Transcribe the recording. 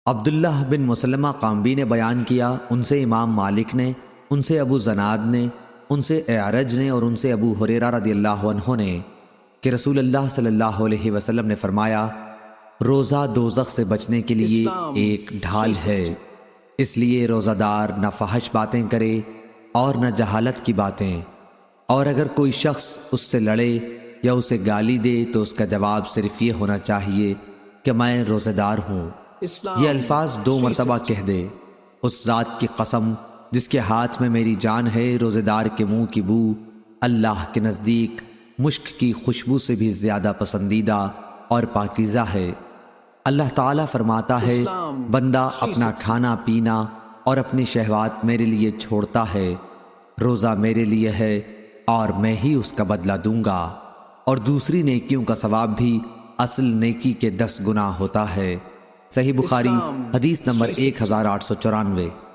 عبداللہ بن مسلمہ قامبی نے بیان کیا، ان سے امام مالک نے، ان سے ابو زناد نے، ان سے اعرج نے اور ان سے ابو ہریرہ رضی اللہ عنہ نے کہ رسول اللہ صلی اللہ علیہ وسلم نے فرمایا، روزہ دوزخ سے بچنے کے لیے ایک ڈھال ہے، اس لیے روزہ دار نہ فحش باتیں کرے اور نہ جہالت کی باتیں، اور اگر کوئی شخص اس سے لڑے یا اسے گالی دے تو اس کا جواب صرف یہ ہونا چاہیے کہ میں روزہ دار ہوں۔ یہ الفاظ 2 مرتبہ کہہ دے، اس ذات کی قسم جس کے ہاتھ میں میری جان ہے، روزے دار کے منہ کی بو اللہ کے نزدیک مشک کی خوشبو سے بھی زیادہ پسندیدہ اور پاکیزہ ہے۔ اللہ تعالیٰ فرماتا ہے، بندہ اپنا کھانا پینا اور اپنی شہوات میرے لیے چھوڑتا ہے، روزہ میرے لیے ہے اور میں ہی اس کا بدلہ دوں گا، اور دوسری نیکیوں کا ثواب بھی اصل نیکی کے 10 گنا ہوتا ہے۔ صحیح بخاری حدیث نمبر 1894۔